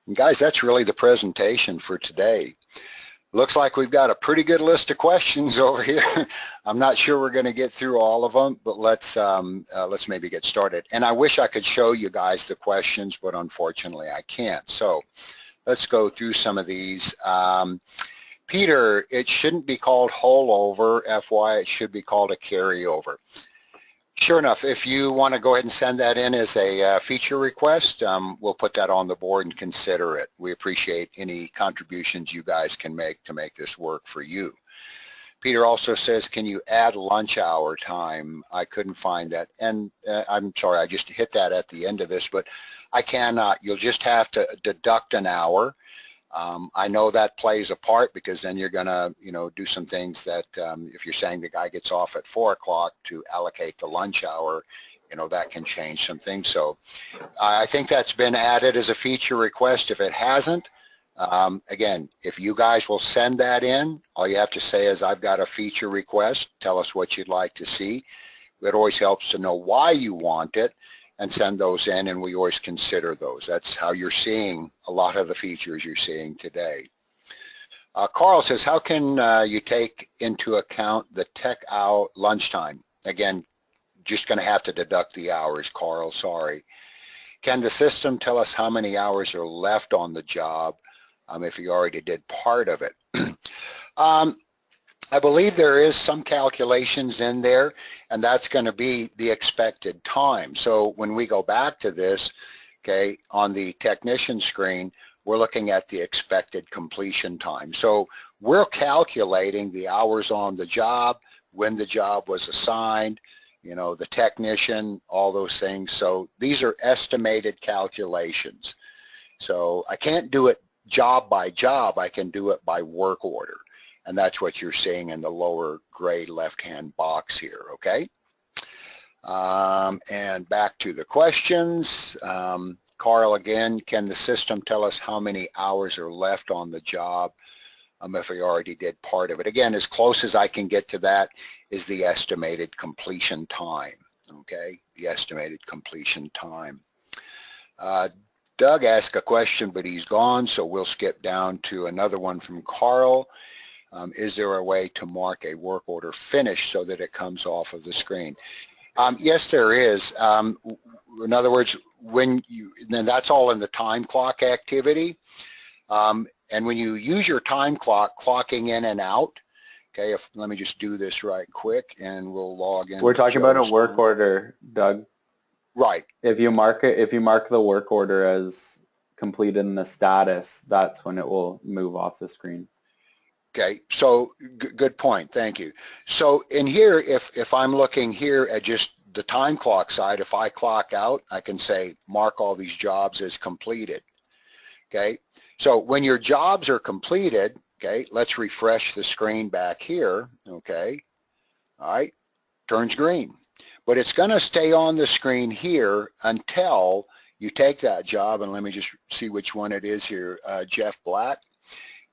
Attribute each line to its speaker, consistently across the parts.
Speaker 1: And guys, that's really the presentation for today. Looks like we've got a pretty good list of questions over here. I'm not sure we're going to get through all of them, but let's maybe get started. And I wish I could show you guys the questions, but unfortunately I can't. So let's go through some of these. Peter, it shouldn't be called holdover, FY, it should be called a carryover. Sure enough, if you want to go ahead and send that in as a feature request, we'll put that on the board and consider it. We appreciate any contributions you guys can make to make this work for you. Peter also says, can you add lunch hour time? I couldn't find that. And I'm sorry, I just hit that at the end of this, but I cannot. You'll just have to deduct an hour. I know that plays a part because then you're going to, do some things that if you're saying the guy gets off at 4 o'clock to allocate the lunch hour, that can change some things. So I think that's been added as a feature request. If it hasn't, again, if you guys will send that in, all you have to say is I've got a feature request. Tell us what you'd like to see. It always helps to know why you want it and send those in, and we always consider those. That's how you're seeing a lot of the features you're seeing today. Carl says, how can you take into account the tech hour lunchtime? Again, just going to have to deduct the hours, Carl, sorry. Can the system tell us how many hours are left on the job if you already did part of it? I believe there is some calculations in there, and that's going to be the expected time. So when we go back to this, okay, on the technician screen, we're looking at the expected completion time. So we're calculating the hours on the job, when the job was assigned, the technician, all those things. So these are estimated calculations. So I can't do it job by job. I can do it by work order. And that's what you're seeing in the lower gray left-hand box here, okay? And back to the questions. Carl, again, can the system tell us how many hours are left on the job if we already did part of it? Again, as close as I can get to that is the estimated completion time, okay? The estimated completion time. Doug asked a question, but he's gone, so we'll skip down to another one from Carl. Is there a way to mark a work order finished so that it comes off of the screen? Yes, there is. In other words, then that's all in the time clock activity. And when you use your time clock, clocking in and out, okay, let me just do this right quick and we'll log in.
Speaker 2: We're talking about a work order, Doug.
Speaker 1: Right.
Speaker 2: If you mark the work order as completed in the status, that's when it will move off the screen.
Speaker 1: Okay, so good point, thank you. So in here, if I'm looking here at just the time clock side, if I clock out, I can say mark all these jobs as completed, okay? So when your jobs are completed, okay, let's refresh the screen back here, okay? All right, turns green. But it's gonna stay on the screen here until you take that job, and let me just see which one it is here, Jeff Black.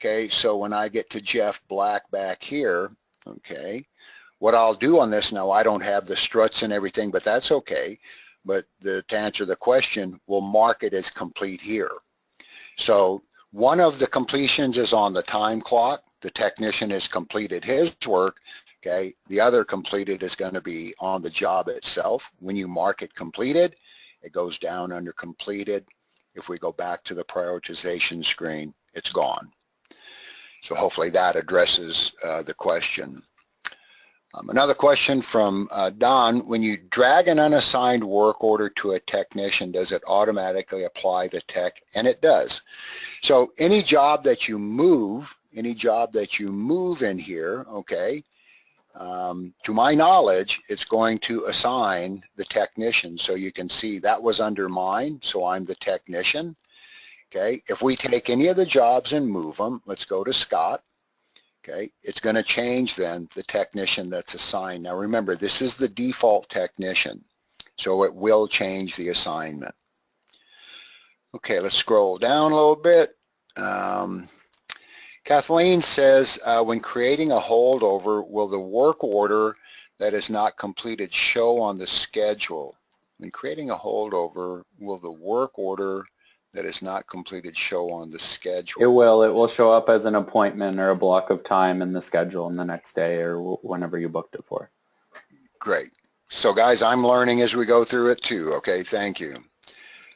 Speaker 1: Okay, so when I get to Jeff Black back here, okay, what I'll do on this now, I don't have the struts and everything, but that's okay. But to answer the question, we'll mark it as complete here. So one of the completions is on the time clock. The technician has completed his work. Okay, the other completed is going to be on the job itself. When you mark it completed, it goes down under completed. If we go back to the prioritization screen, it's gone. So hopefully that addresses the question. Another question from Don, when you drag an unassigned work order to a technician, does it automatically apply the tech? And it does. So any job that you move in here, okay, to my knowledge, it's going to assign the technician. So you can see that was under mine, so I'm the technician. Okay, if we take any of the jobs and move them, let's go to Scott. Okay, it's going to change then the technician that's assigned. Now remember, this is the default technician, so it will change the assignment. Okay, let's scroll down a little bit. Kathleen says, when creating a holdover, will the work order that is not completed show on the schedule? When creating a holdover, will the work order that is not completed show on the schedule?
Speaker 2: It will show up as an appointment or a block of time in the schedule in the next day or whenever you booked it for.
Speaker 1: Great. So guys, I'm learning as we go through it too. Okay, thank you.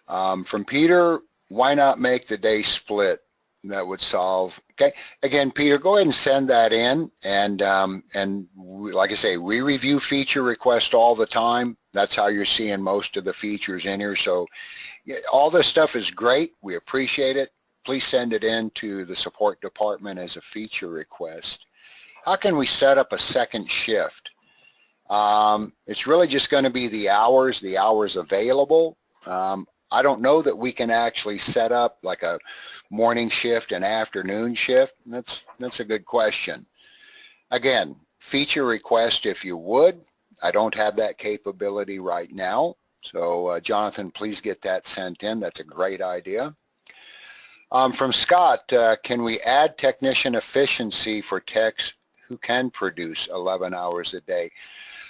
Speaker 1: From Peter, why not make the day split? That would solve. Okay, again, Peter, go ahead and send that in, and like I say, we review feature requests all the time. That's how you're seeing most of the features in here. So yeah, all this stuff is great. We appreciate it. Please send it in to the support department as a feature request. How can we set up a second shift? It's really just going to be the hours available. I don't know that we can actually set up like a morning shift and afternoon shift. That's a good question. Again, feature request if you would. I don't have that capability right now. So Jonathan, please get that sent in. That's a great idea. From Scott, can we add technician efficiency for techs who can produce 11 hours a day?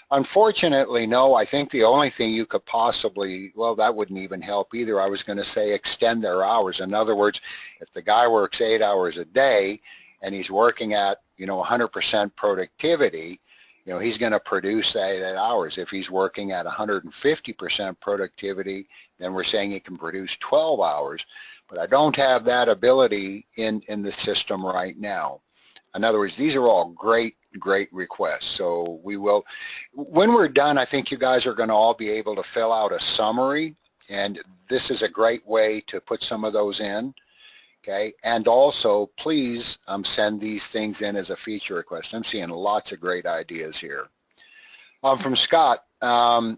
Speaker 1: Unfortunately, no. I think the only thing you could possibly, well, that wouldn't even help either. I was going to say extend their hours. In other words, if the guy works 8 hours a day and he's working at, 100% productivity, he's going to produce that 8 hours. If he's working at 150% productivity, then we're saying he can produce 12 hours. But I don't have that ability in the system right now. In other words, these are all great requests. So we will, when we're done, I think you guys are going to all be able to fill out a summary, and this is a great way to put some of those in. Okay, and also please send these things in as a feature request. I'm seeing lots of great ideas here. From Scott, or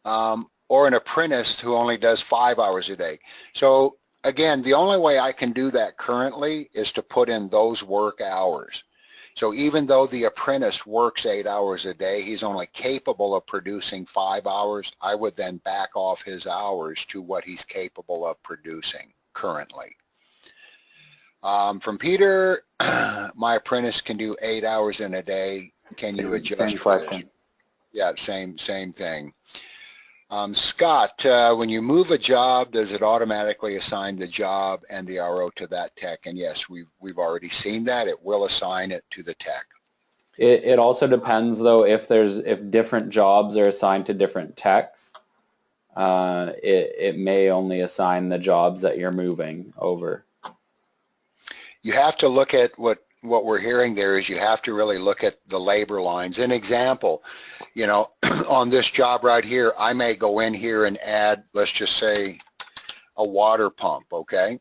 Speaker 1: an apprentice who only does 5 hours a day. So again, the only way I can do that currently is to put in those work hours. So even though the apprentice works 8 hours a day, he's only capable of producing 5 hours. I would then back off his hours to what he's capable of producing currently. From Peter, my apprentice can do 8 hours in a day. Can you adjust
Speaker 2: same
Speaker 1: for
Speaker 2: question.
Speaker 1: this? Yeah, same thing. Scott, when you move a job, does it automatically assign the job and the RO to that tech? And yes, we've already seen that. It will assign it to the tech.
Speaker 2: It also depends though if different jobs are assigned to different techs. It may only assign the jobs that you're moving over.
Speaker 1: You have to look at what we're hearing there is you have to really look at the labor lines. An example, on this job right here, I may go in here and add, let's just say, a water pump, okay?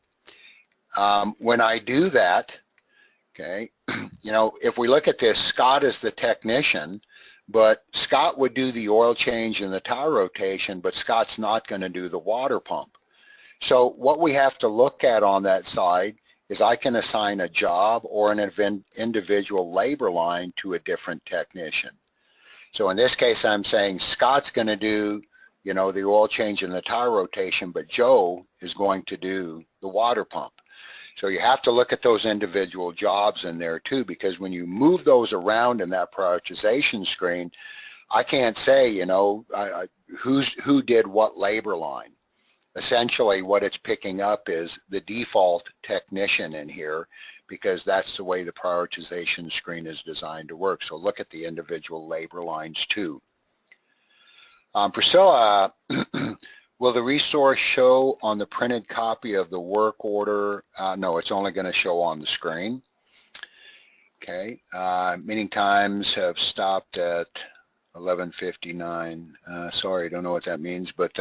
Speaker 1: When I do that, okay, if we look at this, Scott is the technician, but Scott would do the oil change and the tire rotation, but Scott's not going to do the water pump. So what we have to look at on that side is I can assign a job or an individual labor line to a different technician. So in this case, I'm saying Scott's going to do, the oil change and the tire rotation, but Joe is going to do the water pump. So you have to look at those individual jobs in there too, because when you move those around in that prioritization screen, I can't say, who did what labor line. Essentially what it's picking up is the default technician in here, because that's the way the prioritization screen is designed to work. So look at the individual labor lines too. Priscilla, will the resource show on the printed copy of the work order? No, it's only going to show on the screen. Okay, meeting times have stopped at 11:59. Sorry, I don't know what that means, but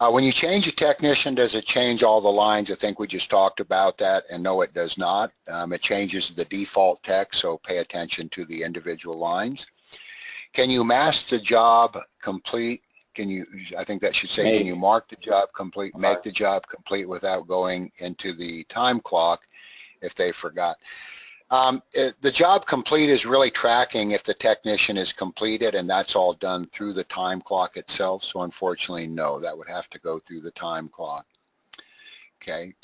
Speaker 1: when you change a technician, does it change all the lines? I think we just talked about that, and no, it does not. It changes the default text, so pay attention to the individual lines. Can you mask the job complete? I think that should say, can you mark the job complete, make the job complete without going into the time clock if they forgot? The job complete is really tracking if the technician is completed, and that's all done through the time clock itself. So unfortunately, no, that would have to go through the time clock. Okay,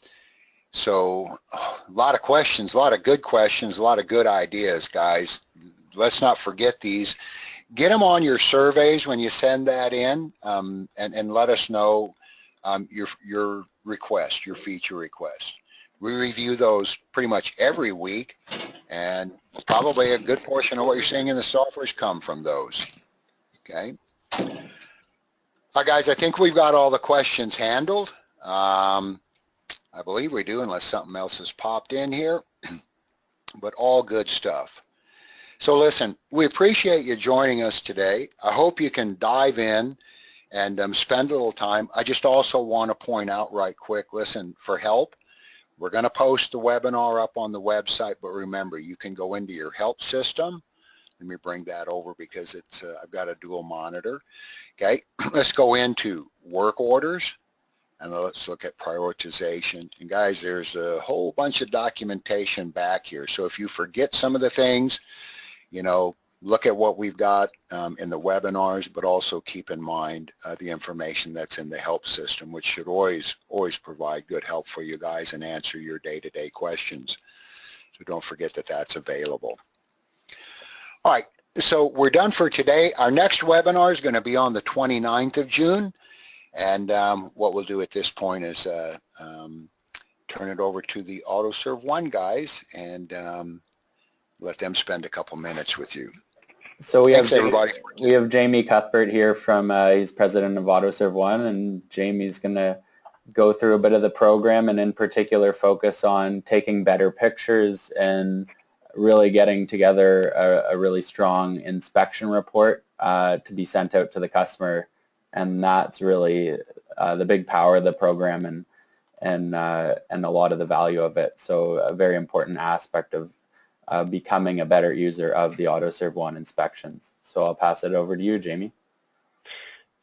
Speaker 1: so a lot of questions, a lot of good questions, a lot of good ideas, guys. Let's not forget these. Get them on your surveys when you send that in, and let us know your request, your feature request. We review those pretty much every week, and probably a good portion of what you're seeing in the software has come from those. Okay. All right, guys, I think we've got all the questions handled. I believe we do, unless something else has popped in here, but all good stuff. So listen, we appreciate you joining us today. I hope you can dive in and spend a little time. I just also want to point out right quick, listen, for help, we're going to post the webinar up on the website, but remember, you can go into your help system. Let me bring that over because it's I've got a dual monitor. Okay, let's go into work orders and let's look at prioritization. And guys, there's a whole bunch of documentation back here. So if you forget some of the things, you know, look at what we've got in the webinars, but also keep in mind the information that's in the help system, which should always provide good help for you guys and answer your day-to-day questions. So don't forget that that's available. All right, so we're done for today. Our next webinar is going to be on the 29th of June. And what we'll do at this point is turn it over to the AutoServe One guys and let them spend a couple minutes with you.
Speaker 2: So
Speaker 1: Thanks, everybody.
Speaker 2: We have Jamie Cuthbert here from, he's president of AutoServe One, and Jamie's going to go through a bit of the program and in particular focus on taking better pictures and really getting together a really strong inspection report to be sent out to the customer. And that's really the big power of the program and a lot of the value of it. So a very important aspect of becoming a better user of the AutoServe One inspections. So I'll pass it over to you, Jamie.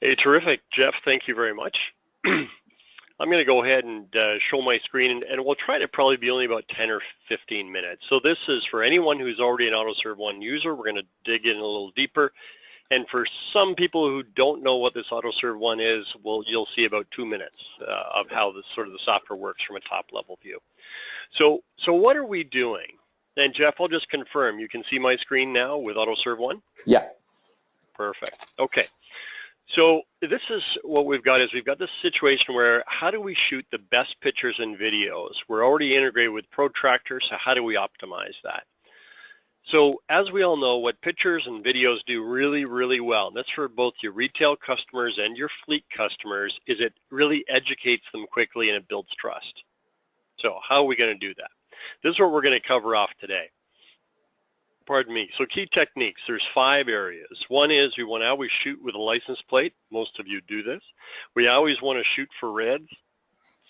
Speaker 3: Hey, terrific, Jeff. Thank you very much. I'm going to go ahead and show my screen, and we'll try to probably be only about 10 or 15 minutes. So this is for anyone who's already an AutoServe One user. We're going to dig in a little deeper. And for some people who don't know what this AutoServe One is, well, you'll see about 2 minutes of how this sort of the software works from a top-level view. So what are we doing? And Jeff, I'll just confirm. You can see my screen now with AutoServe One?
Speaker 2: Yeah.
Speaker 3: Perfect. Okay. So this is what we've got is we've got this situation where how do we shoot the best pictures and videos? We're already integrated with Protractor, so how do we optimize that? So as we all know, what pictures and videos do really, really well, and that's for both your retail customers and your fleet customers, is it really educates them quickly and it builds trust. So how are we going to do that? This is what we're going to cover off today. Pardon me. So key techniques, there's 5 areas. One is we want to always shoot with a license plate. Most of you do this. We always want to shoot for reds.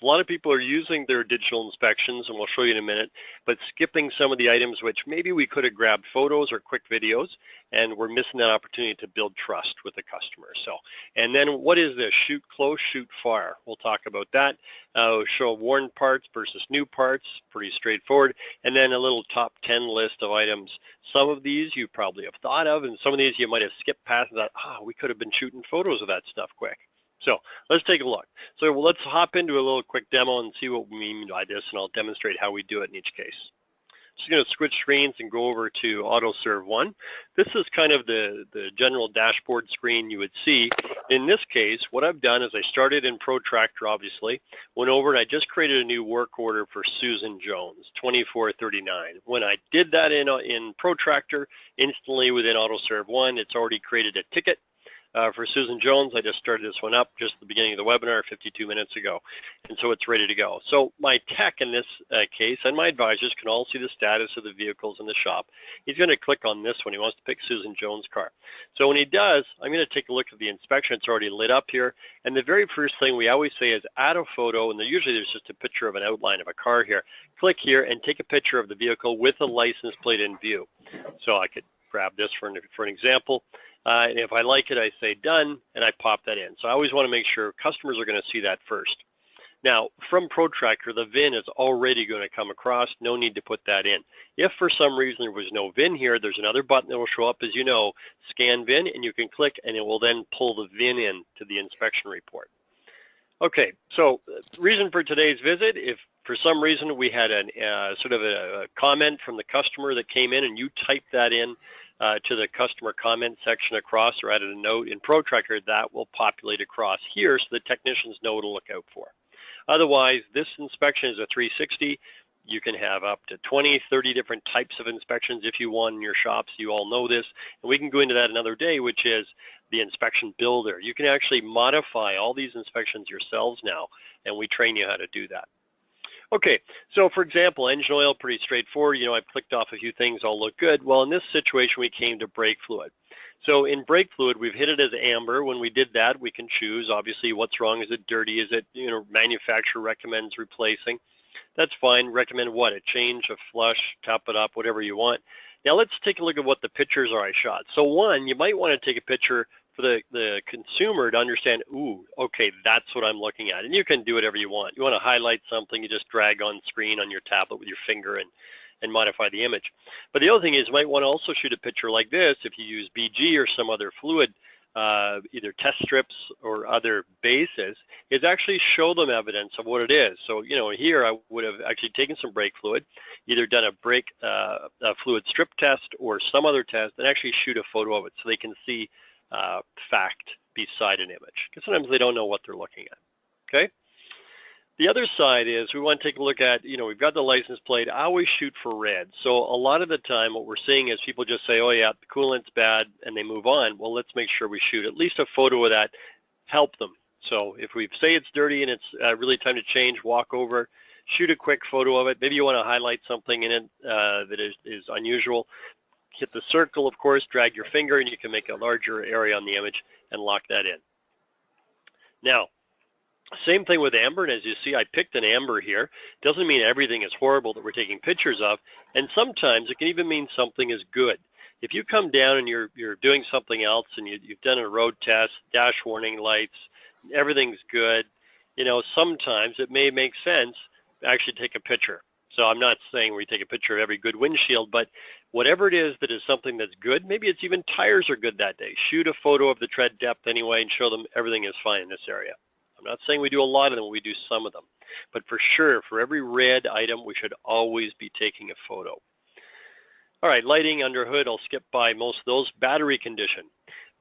Speaker 3: A lot of people are using their digital inspections, and we'll show you in a minute, but skipping some of the items which maybe we could have grabbed photos or quick videos, and we're missing that opportunity to build trust with the customer. So, and then what is this? Shoot close, shoot far. We'll talk about that. We'll show worn parts versus new parts, pretty straightforward, and then a little top 10 list of items. Some of these you probably have thought of, and some of these you might have skipped past and thought, we could have been shooting photos of that stuff quick. So let's take a look. So let's hop into a little quick demo and see what we mean by this, and I'll demonstrate how we do it in each case. Just going to switch screens and go over to AutoServe One. This is kind of the general dashboard screen you would see. In this case, what I've done is I started in Protractor, obviously, went over and I just created a new work order for Susan Jones, 2439. When I did that in Protractor, instantly within AutoServe One, it's already created a ticket. For Susan Jones, I just started this one up just at the beginning of the webinar 52 minutes ago, and so it's ready to go. So my tech in this case and my advisors can all see the status of the vehicles in the shop. He's going to click on this one. He wants to pick Susan Jones' car. So when he does, I'm going to take a look at the inspection. It's already lit up here, and the very first thing we always say is add a photo, and usually there's just a picture of an outline of a car here. Click here and take a picture of the vehicle with a license plate in view. So I could grab this for an example. And if I like it, I say done, and I pop that in. So I always want to make sure customers are going to see that first. Now, from Protractor, the VIN is already going to come across. No need to put that in. If for some reason there was no VIN here, there's another button that will show up, as you know, scan VIN, and you can click, and it will then pull the VIN in to the inspection report. Okay, so the reason for today's visit, if for some reason we had sort of a comment from the customer that came in and you typed that in, to the customer comment section across, or added a note in Protractor, that will populate across here so the technicians know what to look out for. Otherwise, this inspection is a 360. You can have up to 20, 30 different types of inspections if you want in your shops. You all know this. And we can go into that another day, which is the inspection builder. You can actually modify all these inspections yourselves now, and we train you how to do that. Okay, so for example, engine oil, pretty straightforward. You know, I've clicked off a few things, all look good. Well, in this situation, we came to brake fluid. So in brake fluid, we've hit it as amber. When we did that, we can choose, obviously, what's wrong. Is it dirty? Is it, manufacturer recommends replacing? That's fine. Recommend what? A change, a flush, top it up, whatever you want. Now let's take a look at what the pictures are I shot. So one, you might want to take a picture for the consumer to understand, ooh, okay, that's what I'm looking at. And you can do whatever you want. You want to highlight something, you just drag on screen on your tablet with your finger and modify the image. But the other thing is you might want to also shoot a picture like this if you use BG or some other fluid, either test strips or other bases, is actually show them evidence of what it is. So, here I would have actually taken some brake fluid, either done a brake a fluid strip test or some other test, and actually shoot a photo of it so they can see fact beside an image, because sometimes they don't know what they're looking at. Okay. The other side is we want to take a look at, we've got the license plate. I always shoot for red. So a lot of the time what we're seeing is people just say, oh yeah, the coolant's bad, and they move on. Well, let's make sure we shoot at least a photo of that, help them. So if we say it's dirty and it's really time to change, walk over, shoot a quick photo of it. Maybe you want to highlight something in it that is unusual. Hit the circle, of course, drag your finger, and you can make a larger area on the image and lock that in. Now, same thing with amber, and as you see, I picked an amber here. Doesn't mean everything is horrible that we're taking pictures of, and sometimes it can even mean something is good. If you come down and you're doing something else and you've done a road test, dash warning lights, everything's good, sometimes it may make sense to actually take a picture. So I'm not saying we take a picture of every good windshield, but whatever it is that is something that's good, maybe it's even tires are good that day. Shoot a photo of the tread depth anyway and show them everything is fine in this area. I'm not saying we do a lot of them, we do some of them. But for sure, for every red item, we should always be taking a photo. All right, lighting under hood, I'll skip by most of those. Battery condition.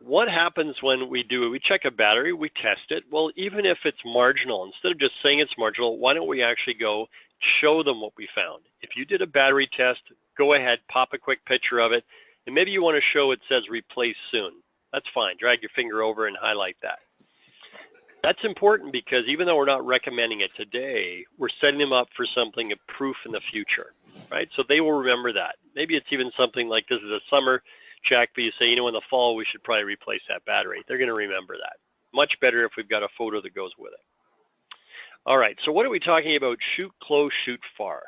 Speaker 3: What happens when we do it? We check a battery, we test it. Well, even if it's marginal, instead of just saying it's marginal, why don't we actually go show them what we found? If you did a battery test, go ahead, pop a quick picture of it, and maybe you want to show it says replace soon. That's fine. Drag your finger over and highlight that. That's important because even though we're not recommending it today, we're setting them up for something of proof in the future, right? So they will remember that. Maybe it's even something like this is a summer check, but you say, in the fall we should probably replace that battery. They're going to remember that. Much better if we've got a photo that goes with it. All right, so what are we talking about? Shoot close, shoot far.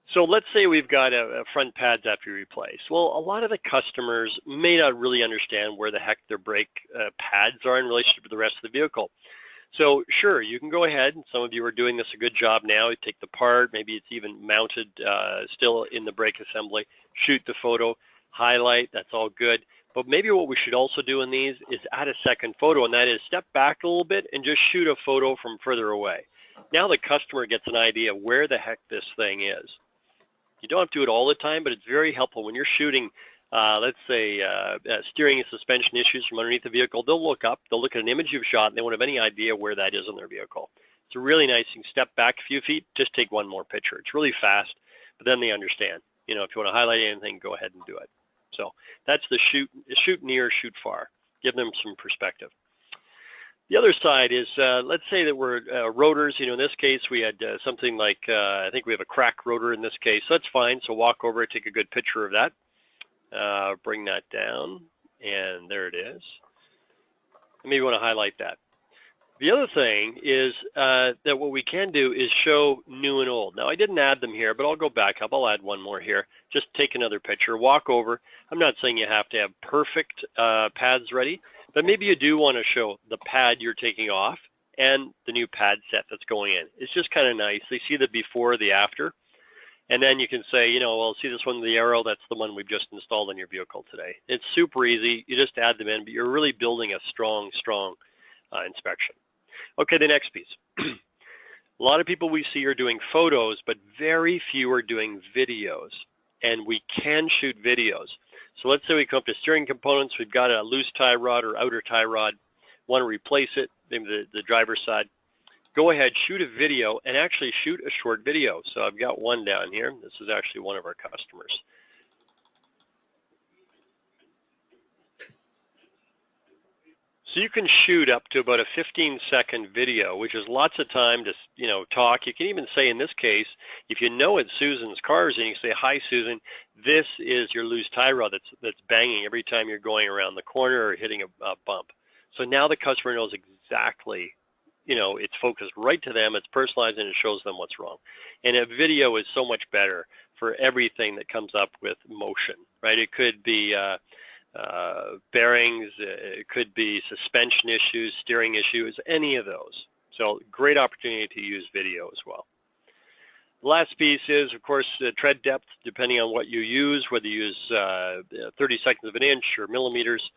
Speaker 3: So let's say we've got a front pads after you replace. Well, a lot of the customers may not really understand where the heck their brake pads are in relationship to the rest of the vehicle. So sure, you can go ahead, and some of you are doing this a good job now. You take the part, maybe it's even mounted still in the brake assembly, shoot the photo, highlight, that's all good. But maybe what we should also do in these is add a second photo, and that is step back a little bit and just shoot a photo from further away. Now the customer gets an idea where the heck this thing is. You don't have to do it all the time, but it's very helpful when you're shooting, let's say, steering and suspension issues from underneath the vehicle. They'll look up, they'll look at an image you've shot, and they won't have any idea where that is on their vehicle. It's really nice. You can step back a few feet, just take one more picture. It's really fast, but then they understand. If you want to highlight anything, go ahead and do it. So that's the shoot near, shoot far. Give them some perspective. The other side is, let's say that we're rotors. In this case, we had something like, I think we have a crack rotor in this case. So that's fine. So walk over, take a good picture of that. Bring that down, and there it is. Maybe you want to highlight that. The other thing is that what we can do is show new and old. Now, I didn't add them here, but I'll go back up. I'll add one more here. Just take another picture, walk over. I'm not saying you have to have perfect pads ready, but maybe you do want to show the pad you're taking off and the new pad set that's going in. It's just kind of nice. They see the before, the after, and then you can say, well, see this one, the arrow, that's the one we've just installed in your vehicle today. It's super easy. You just add them in, but you're really building a strong inspection. Okay, the next piece. A lot of people we see are doing photos, but very few are doing videos, and we can shoot videos. So let's say we come up to steering components. We've got a loose tie rod or outer tie rod. Want to replace it, maybe the driver's side. Go ahead, shoot a video, and actually shoot a short video. So I've got one down here. This is actually one of our customers. So you can shoot up to about a 15-second video, which is lots of time to, talk. You can even say, in this case, if you know it's Susan's cars, and you say, "Hi, Susan, this is your loose tie rod that's banging every time you're going around the corner or hitting a bump." So now the customer knows exactly, it's focused right to them, it's personalized, and it shows them what's wrong. And a video is so much better for everything that comes up with motion, right? It could be bearings, it could be suspension issues, steering issues, any of those. So great opportunity to use video as well. The last piece is, of course, tread depth, depending on what you use, whether you use 30 seconds of an inch or millimeters.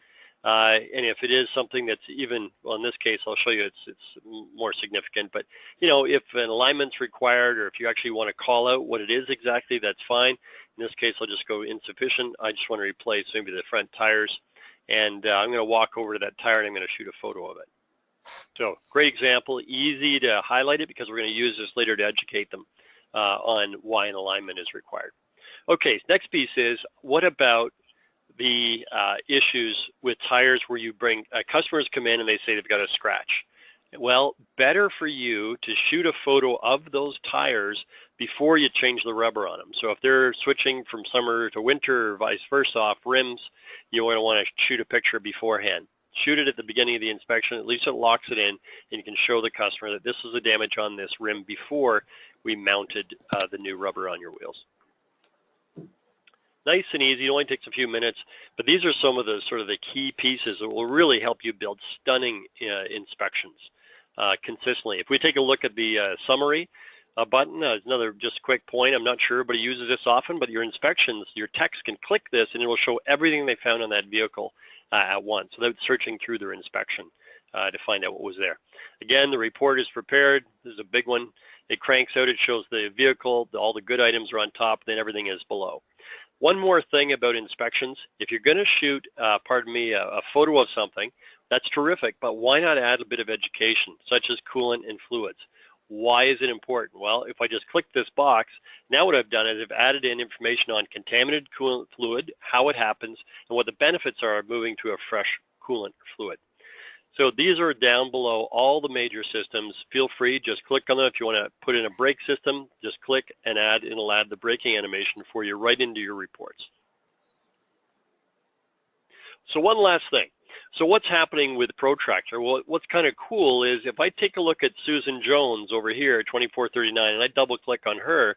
Speaker 3: And if it is something that's even, well, in this case, I'll show you it's more significant. But, if an alignment's required, or if you actually want to call out what it is exactly, that's fine. In this case, I'll just go insufficient. I just want to replace maybe the front tires. And I'm going to walk over to that tire, and I'm going to shoot a photo of it. So great example, easy to highlight it, because we're going to use this later to educate them on why an alignment is required. Okay, next piece is, what about the issues with tires where you bring customers come in and they say they've got a scratch? Well, better for you to shoot a photo of those tires before you change the rubber on them. So if they're switching from summer to winter or vice versa off rims, you want to shoot a picture beforehand. Shoot it at the beginning of the inspection. At least it locks it in, and you can show the customer that this is the damage on this rim before we mounted the new rubber on your wheels. Nice and easy. It only takes a few minutes, but these are some of the sort of the key pieces that will really help you build stunning inspections consistently. If we take a look at the summary button, another just quick point. I'm not sure everybody uses this often, but your inspections, your techs can click this, and it will show everything they found on that vehicle at once, without searching through their inspection to find out what was there. Again, the report is prepared. This is a big one. It cranks out. It shows the vehicle. All the good items are on top. Then everything is below. One more thing about inspections. If you're going to shoot, a photo of something, that's terrific, but why not add a bit of education, such as coolant and fluids? Why is it important? Well, if I just click this box, now what I've done is I've added in information on contaminated coolant fluid, how it happens, and what the benefits are of moving to a fresh coolant fluid. So these are down below all the major systems. Feel free, just click on them. If you want to put in a brake system, just click and it'll add the braking animation for you right into your reports. So one last thing. So what's happening with Protractor? Well, what's kind of cool is if I take a look at Susan Jones over here, 2439, and I double click on her,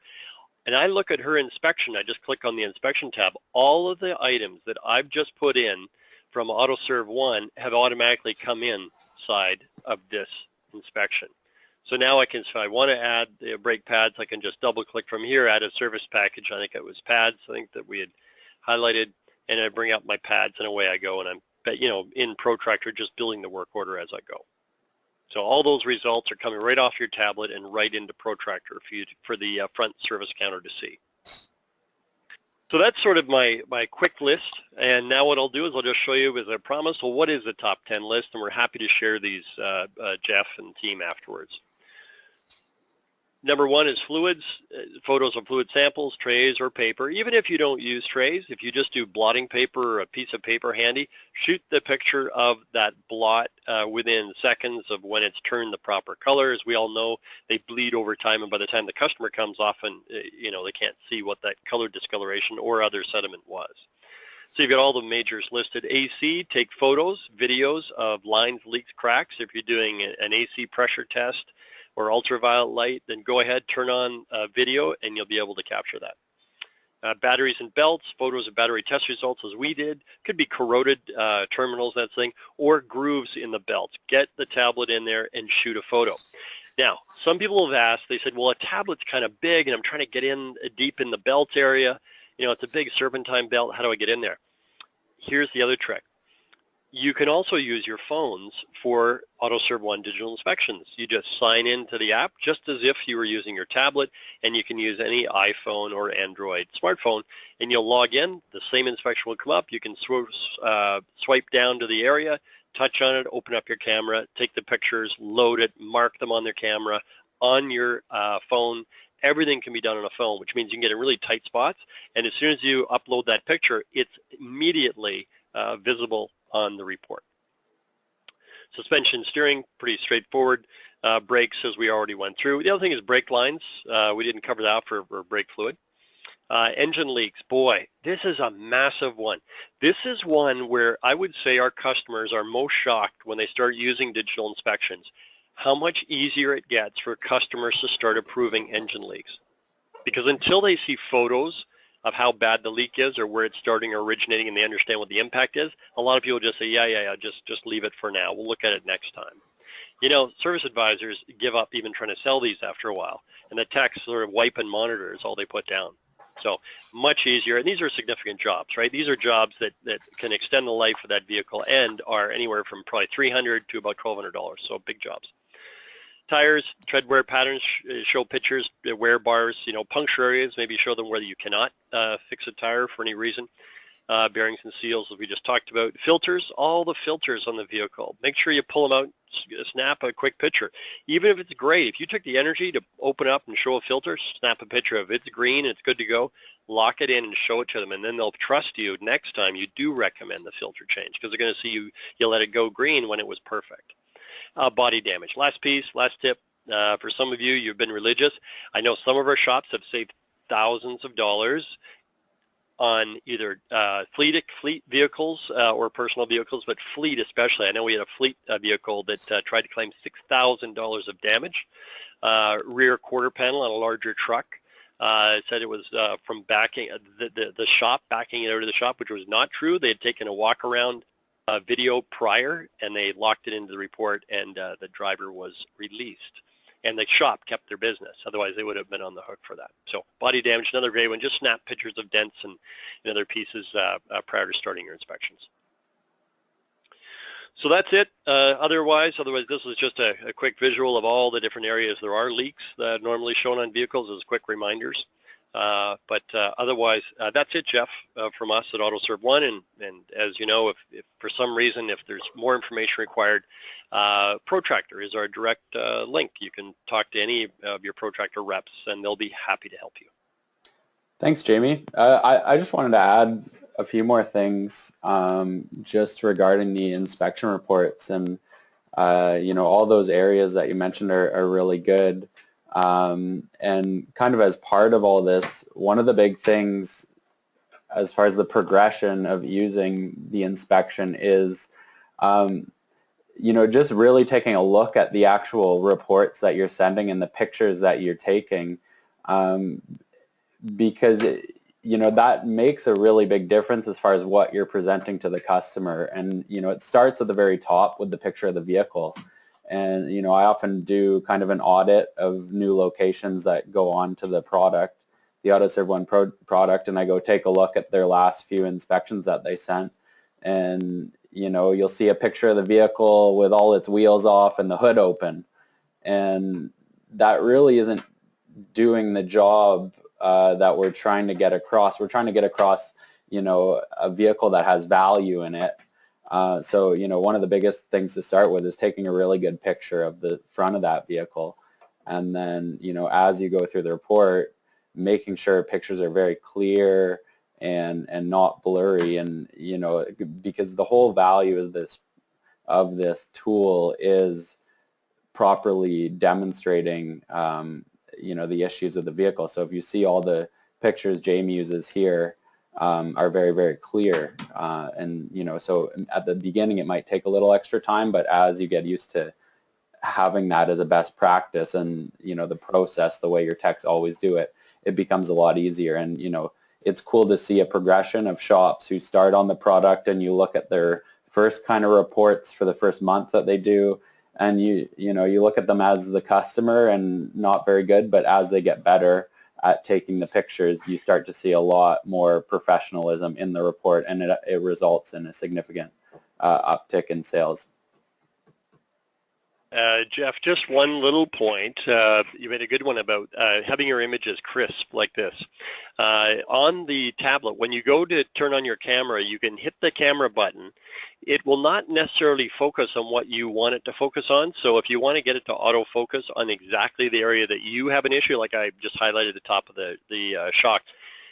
Speaker 3: and I look at her inspection, I just click on the inspection tab, all of the items that I've just put in from AutoServe 1 have automatically come inside of this inspection. So now I can, if I want to add the brake pads, I can just double click from here, add a service package. I think it was pads, I think that we had highlighted, and I bring up my pads and away I go, and I'm in Protractor just building the work order as I go. So all those results are coming right off your tablet and right into Protractor for the front service counter to see. So that's sort of my quick list, and now what I'll do is I'll just show you, as I promised, well, what is the top 10 list, and we're happy to share these, Jeff and team, afterwards. Number one is fluids, photos of fluid samples, trays, or paper. Even if you don't use trays, if you just do blotting paper or a piece of paper handy, shoot the picture of that blot within seconds of when it's turned the proper color. As we all know, they bleed over time, and by the time the customer comes, often they can't see what that color discoloration or other sediment was. So you've got all the majors listed. AC, take photos, videos of lines, leaks, cracks. If you're doing an AC pressure test or ultraviolet light, then go ahead, turn on video, and you'll be able to capture that. Batteries and belts, photos of battery test results as we did. Could be corroded terminals, that thing, or grooves in the belts. Get the tablet in there and shoot a photo. Now, some people have asked, they said, well, a tablet's kind of big, and I'm trying to get in deep in the belt area. It's a big serpentine belt. How do I get in there? Here's the other trick. You can also use your phones for AutoServe One digital inspections. You just sign into the app just as if you were using your tablet, and you can use any iPhone or Android smartphone, and you'll log in. The same inspection will come up. You can swipe down to the area, touch on it, open up your camera, take the pictures, load it, mark them on their camera, on your phone. Everything can be done on a phone, which means you can get in really tight spots, and as soon as you upload that picture, it's immediately visible on the report. Suspension, steering, pretty straightforward. Brakes, as we already went through. The other thing is brake lines. We didn't cover that for brake fluid. Engine leaks, boy, this is a massive one. This is one where I would say our customers are most shocked when they start using digital inspections, how much easier it gets for customers to start approving engine leaks. Because until they see photos of how bad the leak is or where it's starting or originating and they understand what the impact is, a lot of people just say, yeah, just leave it for now. We'll look at it next time. You know, service advisors give up even trying to sell these after a while, and the techs sort of wipe and monitor is all they put down. So much easier, and these are significant jobs, right? These are jobs that can extend the life of that vehicle and are anywhere from probably $300 to about $1,200, so big jobs. Tires, tread wear patterns, show pictures, wear bars, you know, puncture areas, maybe show them whether you cannot fix a tire for any reason. Bearings and seals, as we just talked about. Filters, all the filters on the vehicle. Make sure you pull them out, snap a quick picture. Even if it's gray, if you took the energy to open up and show a filter, snap a picture of it. It's green, it's good to go, lock it in and show it to them, and then they'll trust you next time you do recommend the filter change, because they're going to see you let it go green when it was perfect. Body damage. Last piece, last tip. For some of you, you've been religious. I know some of our shops have saved thousands of dollars on either fleet vehicles or personal vehicles, but fleet especially. I know we had a fleet vehicle that tried to claim $6,000 of damage. Rear quarter panel on a larger truck. It said it was from backing the shop, backing it out of the shop, which was not true. They had taken a walk around video prior, and they locked it into the report, and the driver was released. And the shop kept their business. Otherwise, they would have been on the hook for that. So body damage, another great one. Just snap pictures of dents and other pieces prior to starting your inspections. So that's it. Otherwise, this is just a quick visual of all the different areas there are leaks that are normally shown on vehicles as quick reminders. But otherwise, that's it, Jeff, from us at AutoServe One. And as you know, if for some reason, if there's more information required, Protractor is our direct link. You can talk to any of your Protractor reps, and they'll be happy to help you.
Speaker 2: Thanks, Jamie. I just wanted to add a few more things just regarding the inspection reports, and you know, all those areas that you mentioned are really good. And kind of as part of all this, one of the big things as far as the progression of using the inspection is, you know, just really taking a look at the actual reports that you're sending and the pictures that you're taking, because you know, that makes a really big difference as far as what you're presenting to the customer. And you know, it starts at the very top with the picture of the vehicle. And you know, I often do kind of an audit of new locations that go on to the product, the AutoServe One product, and I go take a look at their last few inspections that they sent. And you know, you'll see a picture of the vehicle with all its wheels off and the hood open, and that really isn't doing the job that we're trying to get across. We're trying to get across, you know, a vehicle that has value in it. So, you know, one of the biggest things to start with is taking a really good picture of the front of that vehicle. And then, you know, as you go through the report, making sure pictures are very clear and not blurry. And, you know, because the whole value of this tool is properly demonstrating, you know, the issues of the vehicle. So if you see all the pictures Jamie uses here, are very, very clear. And, you know, so at the beginning it might take a little extra time, but as you get used to having that as a best practice and, you know, the process, the way your techs always do it, it becomes a lot easier. And, you know, it's cool to see a progression of shops who start on the product and you look at their first kind of reports for the first month that they do, and you know, you look at them as the customer and not very good, but as they get better at taking the pictures, you start to see a lot more professionalism in the report, and it results in a significant uptick in sales.
Speaker 3: Jeff, just one little point. You made a good one about having your images crisp like this. On the tablet, when you go to turn on your camera, you can hit the camera button. It will not necessarily focus on what you want it to focus on. So if you want to get it to autofocus on exactly the area that you have an issue, like I just highlighted the top of the shock,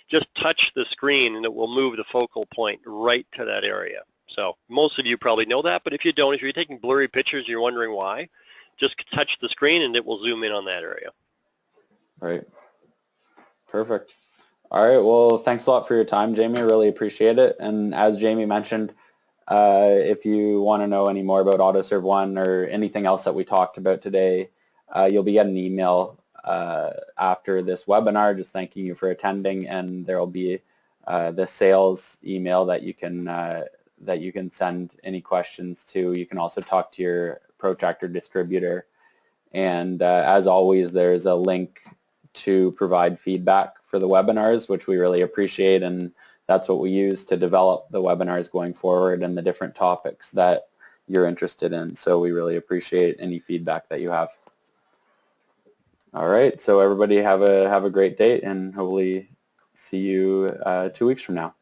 Speaker 3: just touch the screen and it will move the focal point right to that area. So most of you probably know that, but if you don't, if you're taking blurry pictures and you're wondering why, just touch the screen and it will zoom in on that area.
Speaker 2: Right. Perfect. All right. Well, thanks a lot for your time, Jamie. I really appreciate it. And as Jamie mentioned, if you want to know any more about AutoServe One or anything else that we talked about today, you'll be getting an email after this webinar just thanking you for attending, and there will be the sales email that you can send any questions to. You can also talk to your protractor distributor. And as always, there's a link to provide feedback for the webinars, which we really appreciate, and that's what we use to develop the webinars going forward and the different topics that you're interested in. So we really appreciate any feedback that you have. All right, so everybody have a great day, and hopefully see you 2 weeks from now.